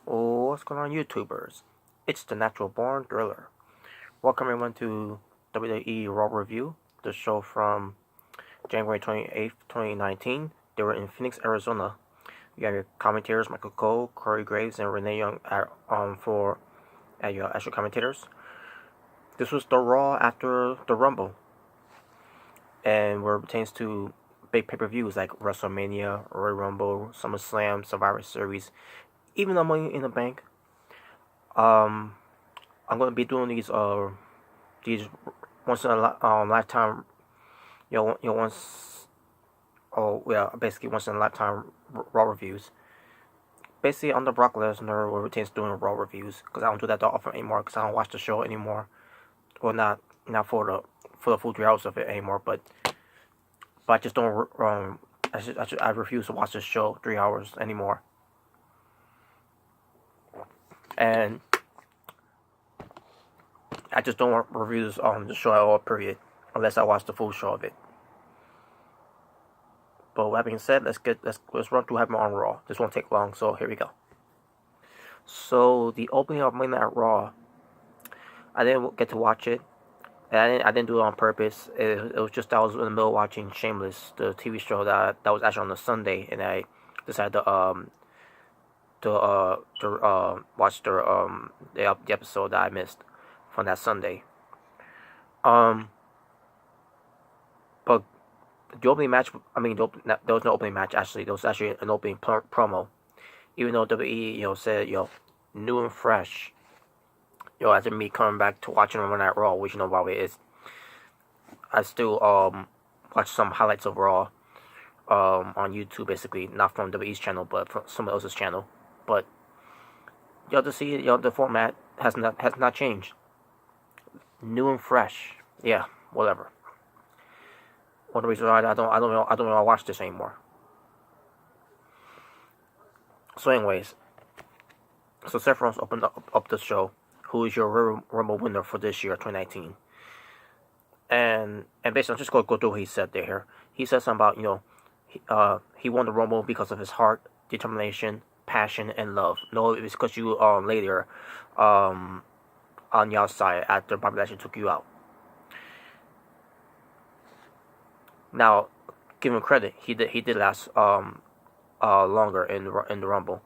What's going on, YouTubers? It's the Natural Born Thriller. Welcome everyone to WWE RAW Review, the show from January 28th, 2019. They were in Phoenix, Arizona. You have your commentators, Michael Cole, Corey Graves, and Renee Young for your extra commentators. This was the Raw after the Rumble, and where it pertains to big pay-per-views like WrestleMania, Royal Rumble, SummerSlam, Survivor Series, even the Money in the Bank. I'm gonna be doing these once in a lifetime, basically once in a lifetime Raw reviews. Basically, on the Brock Lesnar where retains doing Raw reviews because I don't do that that often anymore because I don't watch the show anymore. Well, not for the full 3 hours of it anymore, but I just don't I refuse to watch this show 3 hours anymore. And I just don't want reviews on the show at all, period, unless I watch the full show of it. But with that being said, let's run through what happened on Raw. This won't take long, so here we go. So the opening of Monday Night Raw, I didn't get to watch it, and I didn't do it on purpose. It was just I was in the middle watching Shameless, the TV show that was actually on a Sunday, and I decided to watch the episode that I missed from that Sunday. But the opening match, there was no opening match actually. There was actually an opening promo. Even though WWE, said, new and fresh, after me coming back to watching Monday Night Raw, which probably is, I still watch some highlights of Raw on YouTube, basically, not from WWE's channel, but from someone else's channel. But to see the format has not changed. New and fresh, yeah, whatever. One of the reasons why I don't want to watch this anymore. So, anyways, Seth Rollins opened up the show. Who is your Royal Rumble winner for this year, 2019? And basically, I'm just going to go through what he said there. He said something about he won the Rumble because of his heart, determination, passion, and love. No, it was because you lay there on the outside after Bobby Lashley took you out. Now, give him credit. He did last longer in the Rumble,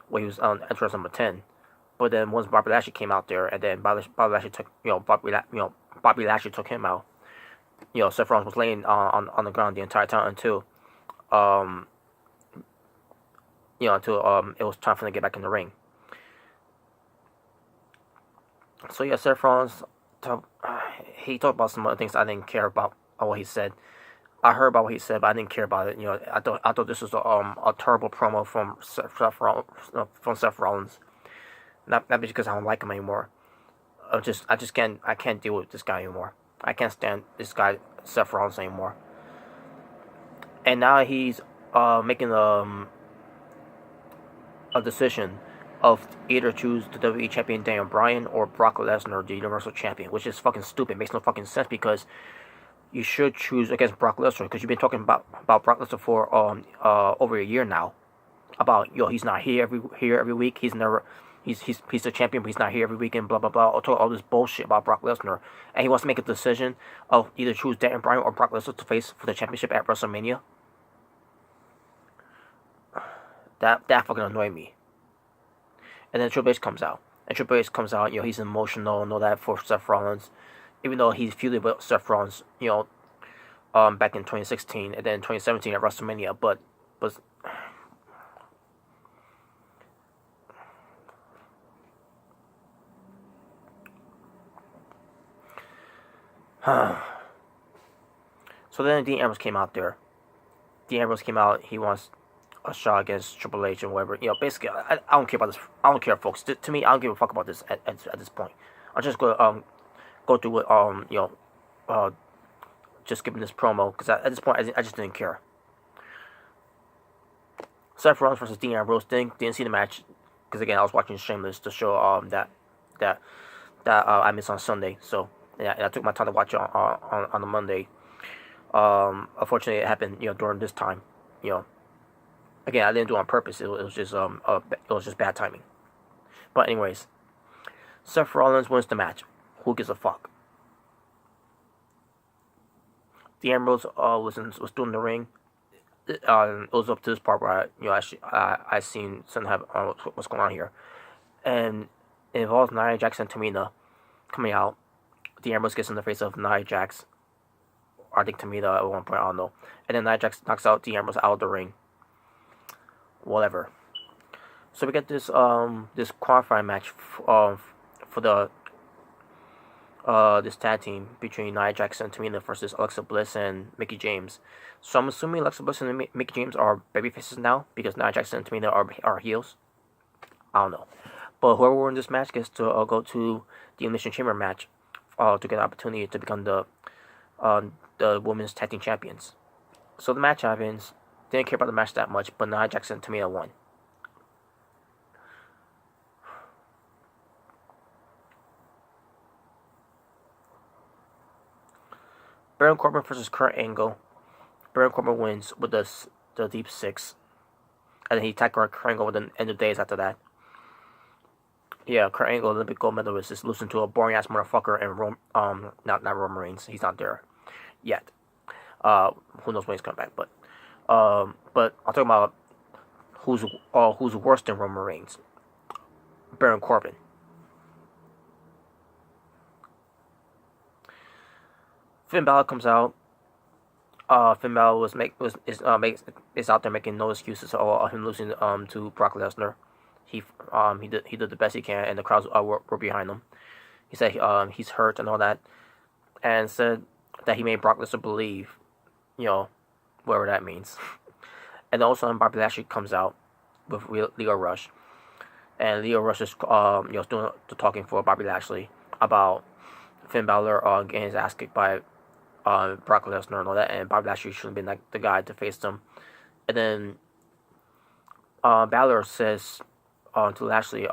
where he was on entrance number 10. But then once Bobby Lashley came out there, and then Bobby Lashley took Bobby Lashley took him out. Seth Rollins was laying on the ground the entire time until it was time for him to get back in the ring. So Seth Rollins he talked about some other things I didn't care about what he said. I heard about what he said, but I didn't care about it. I thought this was a terrible promo from Seth Rollins. Not because I don't like him anymore. I can't deal with this guy anymore. I can't stand this guy Seth Rollins anymore. And now he's making a decision of either choose the WWE Champion Daniel Bryan or Brock Lesnar, the Universal Champion, which is fucking stupid. It makes no fucking sense because you should choose against Brock Lesnar because you've been talking about Brock Lesnar for over a year now. About he's not here every week. He's the champion, but he's not here every week and blah blah blah. All this bullshit about Brock Lesnar, and he wants to make a decision of either choose Daniel Bryan or Brock Lesnar to face for the championship at WrestleMania. That fucking annoyed me. And then Triple H comes out. He's emotional and all that for Seth Rollins. Even though he's feuded with Seth Rollins, back in 2016 and then 2017 at WrestleMania. But so then Dean Ambrose came out there. Dean Ambrose came out. He wants a shot against Triple H and whatever. Basically, I don't care about this. I don't care, folks. To me, I don't give a fuck about this at this point. I'm just gonna go through it. Just giving this promo because at this point, I just didn't care. Seth Rollins versus Dean Ambrose. Didn't see the match because again, I was watching Shameless, the show that I missed on Sunday. So yeah, I took my time to watch it on a Monday. Unfortunately, it happened during this time. Again, I didn't do it on purpose. It was just bad timing. But anyways, Seth Rollins wins the match. Who gives a fuck? The Ambrose was doing the ring. It was up to this part where I seen something happen. What's going on here, and it involves Nia Jax and Tamina coming out. The Ambrose gets in the face of Nia Jax. I think Tamina at one point, I don't know. And then Nia Jax knocks out the Ambrose out of the ring. Whatever. So we get this qualifying match for the this tag team between Nia Jax and Tamina versus Alexa Bliss and Mickie James. So I'm assuming Alexa Bliss and Mickie James are babyfaces now because Nia Jax and Tamina are heels. I don't know. But whoever wins this match gets to go to the Elimination Chamber match to get an opportunity to become the women's tag team champions. So the match happens. Didn't care about the match that much, but Nia Jax and Tamina won. Baron Corbin versus Kurt Angle. Baron Corbin wins with the deep six. And then he attacked Kurt Angle within the end of days after that. Yeah, Kurt Angle, Olympic gold medalist, is losing to a boring ass motherfucker and not Roman Reigns. He's not there yet. Who knows when he's coming back? But I'm talking about who's worse than Roman Reigns. Baron Corbin. Finn Balor comes out. Finn Balor is out there making no excuses of him losing to Brock Lesnar. He did the best he can, and the crowds were behind him. He said he's hurt and all that, and said that he made Brock Lesnar believe, whatever that means. And also, Bobby Lashley comes out with Leo Rush, and Leo Rush is doing the talking for Bobby Lashley about Finn Balor getting his ass kicked by Brock Lesnar and all that, and Bobby Lashley shouldn't have been the guy to face them. And then Balor says to Lashley,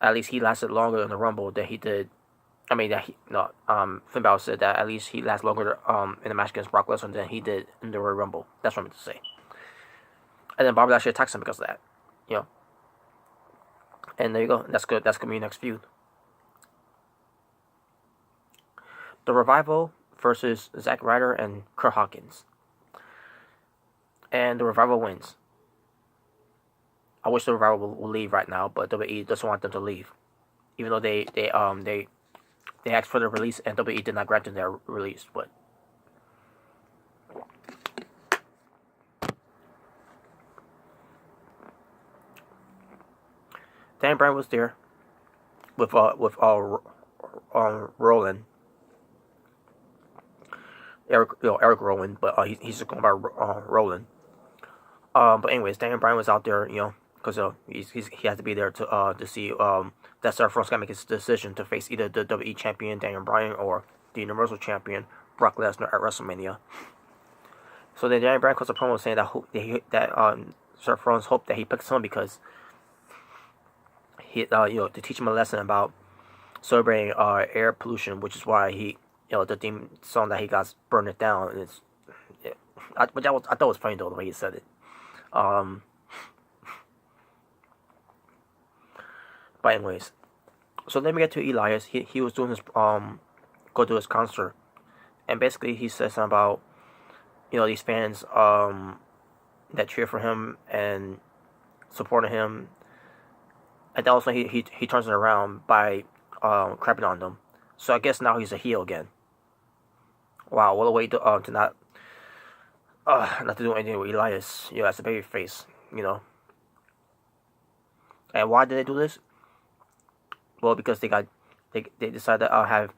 at least he lasted longer in the Rumble than he did. I mean, Finn Balor said that at least he lasted longer in the match against Brock Lesnar than he did in the Royal Rumble. That's what I meant to say. And then Bobby Lashley attacks him because of that, And there you go. That's good. That's gonna be your next feud. The Revival versus Zack Ryder and Kurt Hawkins. And the Revival wins. I wish the Revival will leave right now, but WWE doesn't want them to leave. Even though they asked for their release and WWE did not grant them their release, but Dan Bryan was there with Roland. Eric Rowan, but he's just going by Roland. But anyways, Daniel Bryan was out there, because he had to be there to see that Seth Rollins got to make his decision to face either the WWE champion Daniel Bryan or the Universal champion Brock Lesnar at WrestleMania. So then Daniel Bryan cuts a promo saying that Seth Rollins hoped that he picked someone because he to teach him a lesson about celebrating air pollution, which is why he. The theme song that he got burned it down. And I thought it was funny though the way he said it. But anyways, so then we get to Elias. He was doing his go to his concert, and basically he says something about these fans that cheer for him and supporting him, and then also he turns it around by crapping on them. So I guess now he's a heel again. Wow, what a way to not to do anything with Elias, as a baby face, And why did they do this? Well, because they decided to have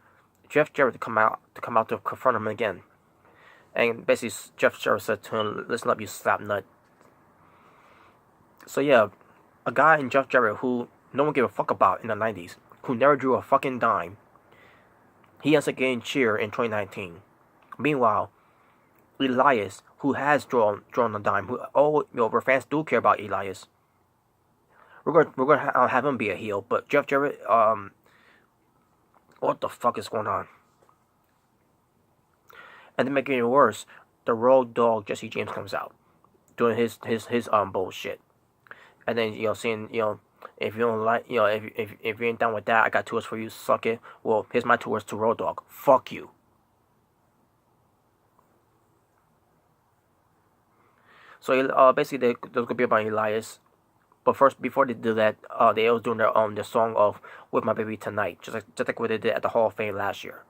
Jeff Jarrett to come out to confront him again. And basically Jeff Jarrett said to him, "Listen up, you slap nut." So yeah, a guy in Jeff Jarrett who no one gave a fuck about in the 90s, who never drew a fucking dime, he ends up getting cheer in 2019. Meanwhile, Elias, who has drawn a dime, where fans do care about Elias, we're gonna have him be a heel. But Jeff Jarrett, what the fuck is going on? And to make it even worse, the Road Dogg Jesse James comes out doing his bullshit, and then saying if you don't like if you ain't done with that, I got tours for you. Suck it. Well, here's my tours to Road Dogg. Fuck you. So basically, there's gonna be about Elias. But first, before they do that, they was doing their song of "With My Baby Tonight," just like what they did at the Hall of Fame last year.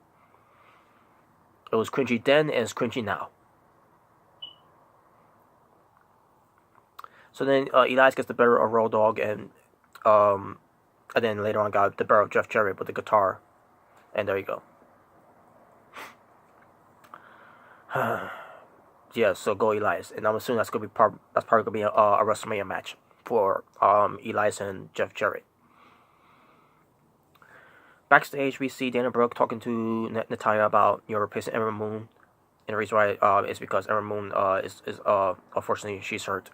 It was cringy then, and it's cringy now. So then Elias gets the better of Road Dogg, and then later on got the better of Jeff Jarrett with the guitar, and there you go. Yeah, so go Elias, and I'm assuming that's probably gonna be a WrestleMania match for Elias and Jeff Jarrett. Backstage, we see Dana Brooke talking to Natalya about replacing Ember Moon, and the reason why is because Ember Moon is unfortunately she's hurt.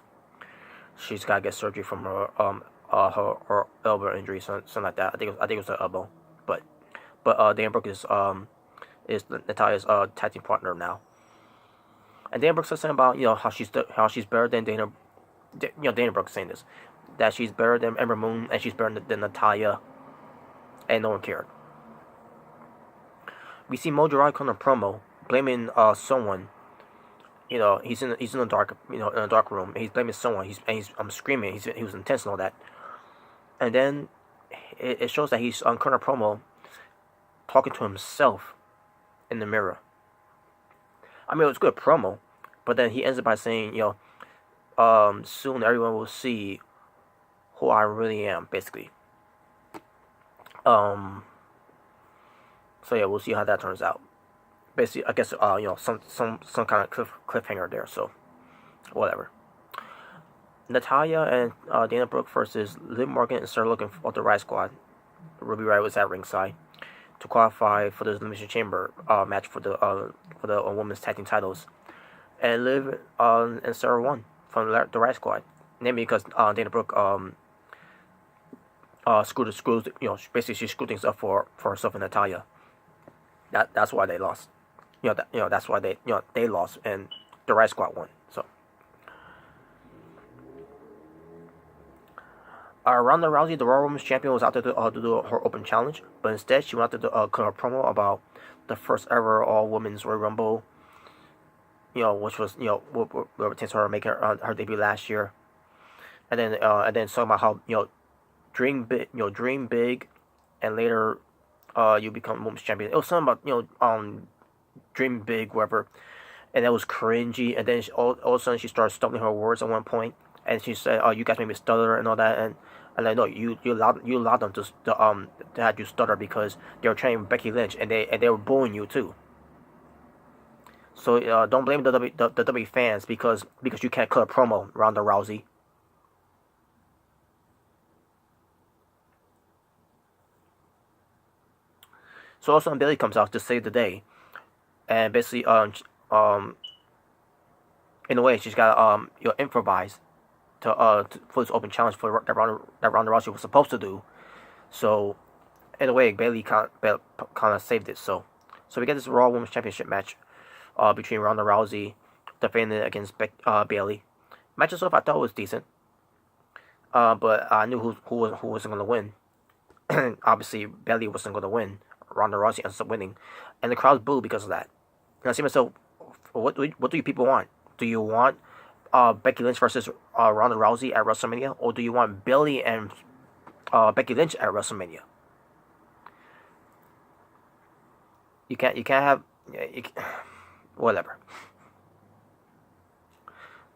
She's gotta get surgery from her elbow injury, something like that. I think it was her elbow, but Dana Brooke is Natalya's tag team partner now. And Dana Brooke says something about how she's better than Dana. Dana Brooke saying this, that she's better than Ember Moon and she's better than Natalya, and no one cared. We see Mojo Rawley on a promo blaming someone. He's in the dark in a dark room. And he's blaming someone. He's screaming. He was intentional that, and then it shows that he's on current promo talking to himself in the mirror. I mean, it was a good promo, but then he ends it by saying, soon everyone will see who I really am, basically. So yeah, we'll see how that turns out. Basically, I guess some kind of cliffhanger there. So whatever. Natalya and Dana Brooke versus Liv Morgan and Sarah Logan of the Riot Squad. Ruby Riott was at ringside to qualify for the Elimination Chamber match for the women's tag team titles, and Liv and Sarah won from the Riot Squad, namely because Dana Brooke screwed basically she screwed things up for herself and Natalya. That's why they lost. That's why they lost and the Riot Squad won. So. Ronda Rousey, the Raw Women's Champion, was out there to do her open challenge, but instead she went out to cut a promo about the first ever All Women's Royal Rumble. Which was what pertains to her making her debut last year, and then talking about how dream big, and later you become Women's Champion. It was something about dream big, whatever, and that was cringy. And then all of a sudden she started stumbling her words at one point, and she said, "Oh, you guys made me stutter and all that." And I know you allowed them to have you stutter because they were training Becky Lynch and they were bullying you too. So don't blame the WWE fans because you can't cut a promo, Ronda Rousey. So also Bayley comes out to save the day, and basically in a way she's got improvise to for this open challenge that Ronda Rousey was supposed to do. So in a way Bayley kind of saved it. So we get this Raw Women's Championship match between Ronda Rousey defending against Bayley. Match itself I thought was decent, but I knew who wasn't going to win. Obviously Bayley wasn't going to win. Ronda Rousey ends up winning, and the crowd booed because of that. And I see myself, what do you people want? Do you want Becky Lynch versus Ronda Rousey at WrestleMania, or do you want Bayley and Becky Lynch at WrestleMania? You can't have whatever.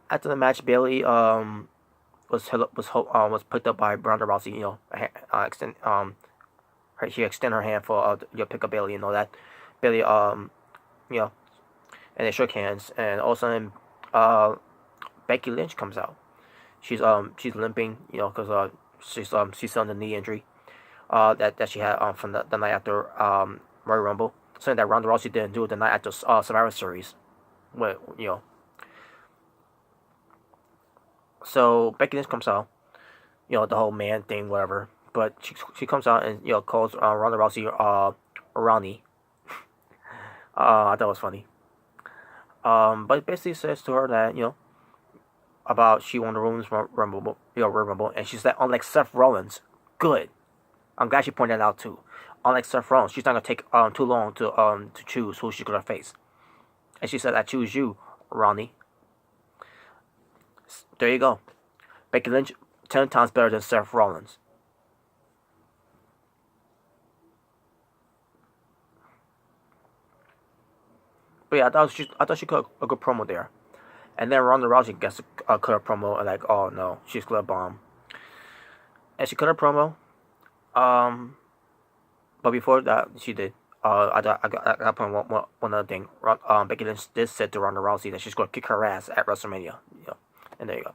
After the match, Bayley was picked up by Ronda Rousey. She extended her hand for pick up Bayley and all that. Bayley and they shook hands, and all of a sudden Becky Lynch comes out. She's limping, because she's still on the knee injury that she had from the night after Royal Rumble. Something that Ronda Rousey didn't do the night after Survivor Series. So Becky Lynch comes out, the whole man thing, whatever. But she comes out and calls Ronda Rousey Ronnie. I thought it was funny. But it basically says to her that about she won the Women's Rumble, Royal Rumble, and she said, unlike Seth Rollins, good. I'm glad she pointed that out too. Unlike Seth Rollins, she's not gonna take too long to choose who she's gonna face. And she said, I choose you, Ronnie. There you go. Becky Lynch, 10 times better than Seth Rollins. But yeah, I thought she cut a good promo there. And then Ronda Rousey gets a cut a promo and like, oh no, she's gonna bomb. And she cut a promo. But before that, she did. I got one other thing. Becky Lynch did say to Ronda Rousey that she's gonna kick her ass at WrestleMania. And there you go.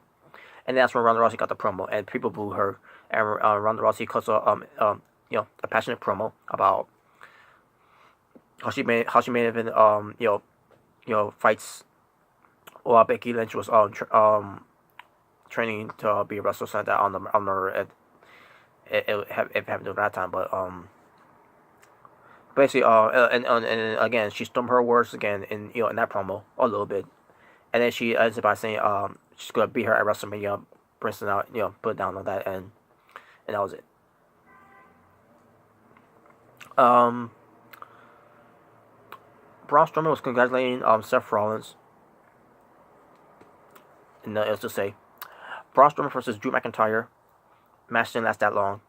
And that's when Ronda Rousey got the promo, and people booed her. And Ronda Rousey cuts a passionate promo about how she made even fights while Becky Lynch was training to be a wrestler, so that on her it happened at that time, but basically and again she stumped her words again in in that promo a little bit, and then she ends by saying she's gonna beat her at WrestleMania, Princeton out put it down on that, and that was it. Braun Strowman was congratulating Seth Rollins, and it was to say Braun Strowman versus Drew McIntyre. Match didn't last that long.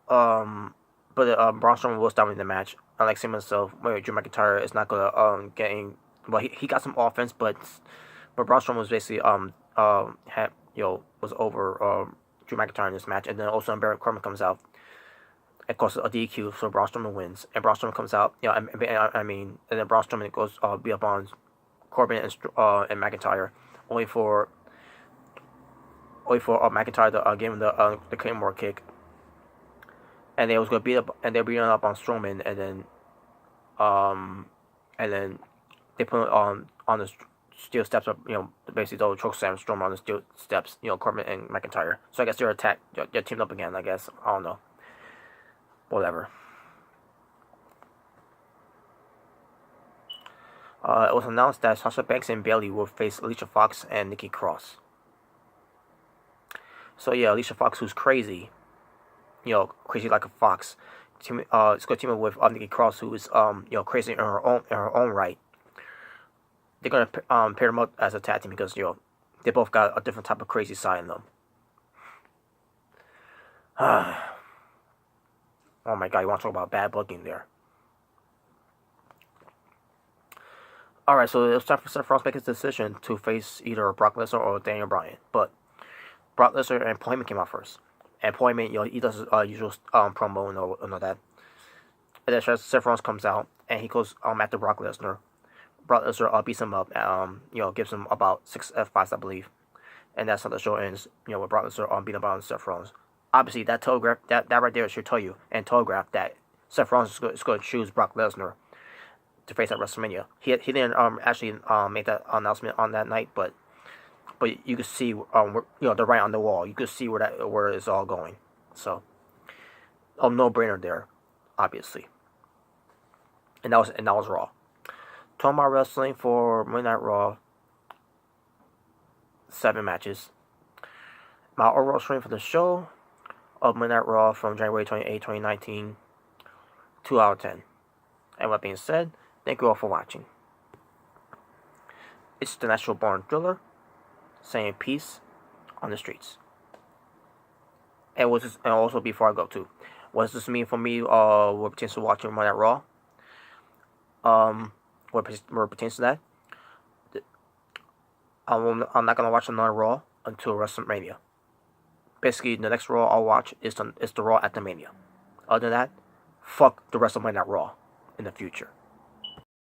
But Braun Strowman was dominating the match. Unlike Drew McIntyre is not gonna getting. Well, he got some offense, but Braun Strowman was basically was over Drew McIntyre in this match, and then also Baron Corbin comes out. Of course, a DQ, so Braun Strowman wins, and Braun Strowman comes out. And then Braun Strowman goes beat up on Corbin and McIntyre, only for McIntyre to give him the Claymore kick, and they was gonna beat up, and they're beating up on Strowman, and then they put on the steel steps of basically they'll choke slam Strowman on the steel steps, Corbin and McIntyre. So I guess they're teamed up again. I guess I don't know, whatever. It was announced that Sasha Banks and Bayley will face Alicia Fox and Nikki Cross. So yeah, Alicia Fox, who's crazy, crazy like a fox. It's going to team up with Nikki Cross, who is crazy in her own right. They're gonna pair them up as a tag team because they both got a different type of crazy side in them. Oh my god, you want to talk about bad booking there? Alright, so it was time for Seth Rollins to make his decision to face either Brock Lesnar or Daniel Bryan. But Brock Lesnar and Paul Heyman came out first. And Paul Heyman, he does his usual promo and all that. And then Seth Rollins comes out and he goes after Brock Lesnar. Brock Lesnar beats him up, gives him about 6 F5s, I believe. And that's how the show ends, with Brock Lesnar beating up on Seth Rollins. Obviously, that telegraph, that right there should tell you and telegraph that Seth Rollins is going to choose Brock Lesnar to face at WrestleMania. He didn't actually make that announcement on that night, but you could see the writing on the wall. You could see where it's all going. So, no brainer there, obviously. And that was Raw. Talking about wrestling for Monday Night Raw, 7 matches. My overall rating for the show of Monday Night Raw from January 28, 2019, 2 out of 10. And with that being said, thank you all for watching. It's the Natural Born Driller saying peace on the streets. And also before I go too, what does this mean for me? What pertains to watching Monday Night Raw? What pertains to that? I'm not gonna watch another Raw until WrestleMania. Basically, the next Raw I'll watch is the Raw at the Mania. Other than that, fuck the rest of Monday Night Raw in the future.